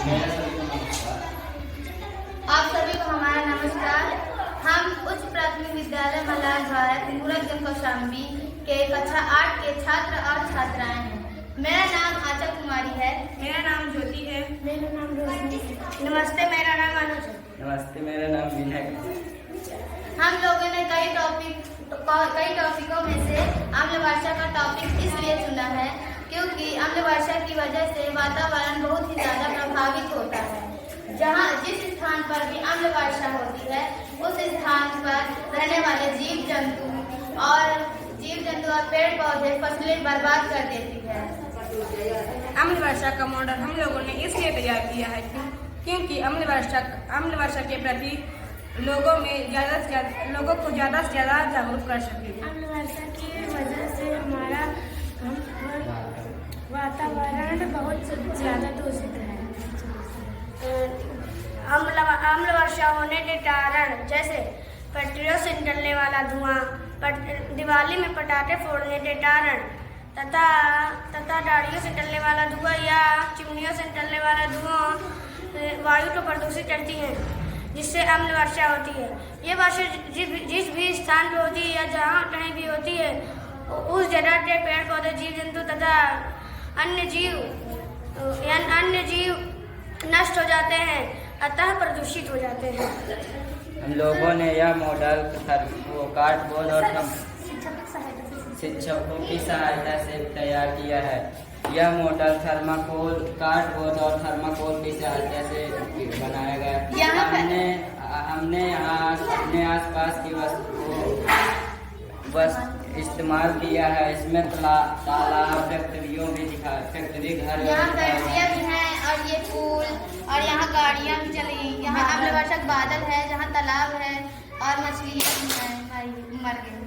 आप सभी को हमारा नमस्कार। हम उच्च प्राथमिक विद्यालय मलार भारत मूरतगंज कौशाम्बी के कक्षा 8 के छात्र और छात्राएं हैं। मेरा नाम आचा कुमारी है। मेरा नाम ज्योति है। मेरा नाम रोशनी है। नमस्ते, मेरा नाम अनुज है। नमस्ते, मेरा नाम विनय है। हम लोगों ने कई टॉपिकों में से अम्ल वर्षा का टॉपिक इसलिए चुना है क्योंकि अम्ल वर्षा की वजह से वातावरण बहुत ही ज्यादा प्रभावित होता है। जिस स्थान पर भी अम्ल वर्षा होती है उस स्थान पर रहने वाले जीव जंतु और पेड़ पौधे फसलें बर्बाद कर देती है। अम्ल वर्षा का मॉडल हम लोगों ने इसलिए तैयार किया है क्योंकि अम्ल वर्षा के प्रति लोगों को ज्यादा से ज्यादा जागरूक कर सके। अम्ल वर्षा की वजह से हमारा वातावरण बहुत ज्यादा दूषित है। अम्ल वर्षा होने के कारण जैसे फैक्ट्रियों से निकलने वाला धुआं, दिवाली में पटाखे फोड़ने के कारण तथा गाड़ियों से निकलने वाला धुआं या चिमनियों से निकलने वाला धुआं वायु को प्रदूषित करती है, जिससे अम्ल वर्षा होती है। ये वर्षा जिस भी स्थान पर होती है या जहाँ कहीं भी होती है उस जगह के पेड़ पौधे, जीव जंतु तथा अन्य जीव नष्ट हो जाते हैं, अतः प्रदूषित हो जाते हैं। हम लोगों ने यह मॉडल कार्डबोर्ड और शिक्षकों की सहायता से तैयार किया है। यह मॉडल कार्डबोर्ड और थर्माकोल की सहायता से बनाया गया। हमने यहाँ अपने आसपास की बस इस्तेमाल किया है। इसमें तालाब, फैक्ट्री घर यहाँ फैक्ट्रियाँ भी हैं और ये पुल और यहाँ गाड़ियाँ भी चली। यहाँ अम्ल वर्षा बादल है, जहाँ तालाब है और मछलियाँ भी हैं मर गई।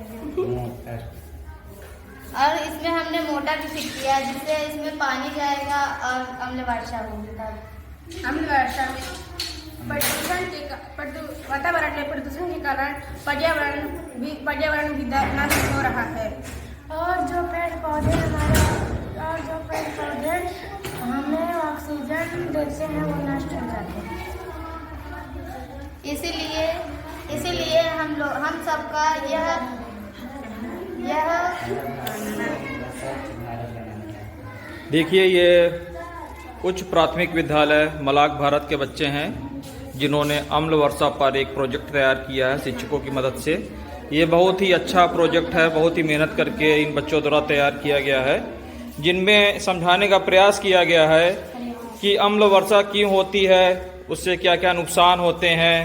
और इसमें हमने मोटर भी फिट किया जिससे इसमें पानी जाएगा और अम्ल वर्षा होगी। अम्ल वर्षा में वातावरण के प्रदूषण के कारण पर्यावरण भी नष्ट हो रहा है और जो पेड़ पौधे हमें ऑक्सीजन देते हैं वो नष्ट हो जाते हैं। इसीलिए हम सबका यह देखिए, ये उच्च प्राथमिक विद्यालय मलाक भारत के बच्चे हैं जिन्होंने अम्ल वर्षा पर एक प्रोजेक्ट तैयार किया है शिक्षकों की मदद से। ये बहुत ही अच्छा प्रोजेक्ट है, बहुत ही मेहनत करके इन बच्चों द्वारा तैयार किया गया है, जिनमें समझाने का प्रयास किया गया है कि अम्ल वर्षा क्यों होती है, उससे क्या क्या नुकसान होते हैं,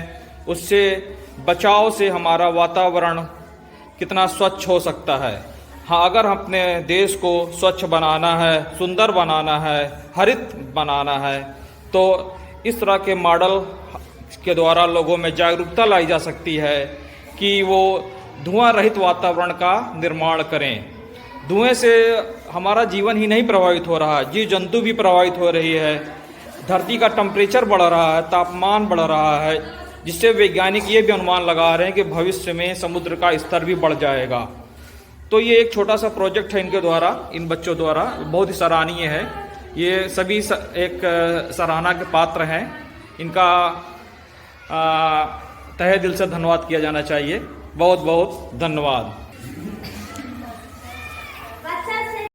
उससे बचाव से हमारा वातावरण कितना स्वच्छ हो सकता है। हाँ, अगर अपने देश को स्वच्छ बनाना है, सुंदर बनाना है, हरित बनाना है, तो इस तरह के मॉडल के द्वारा लोगों में जागरूकता लाई जा सकती है कि वो धुआं रहित वातावरण का निर्माण करें। धुएं से हमारा जीवन ही नहीं प्रभावित हो रहा, जीव जंतु भी प्रभावित हो रही है। धरती का टेम्परेचर बढ़ रहा है, तापमान बढ़ रहा है, जिससे वैज्ञानिक ये भी अनुमान लगा रहे हैं कि भविष्य में समुद्र का स्तर भी बढ़ जाएगा। तो ये एक छोटा सा प्रोजेक्ट है इनके द्वारा, इन बच्चों द्वारा, बहुत ही सराहनीय है। ये सभी एक सराहना के पात्र हैं। इनका तहे दिल से धन्यवाद किया जाना चाहिए। बहुत बहुत धन्यवाद।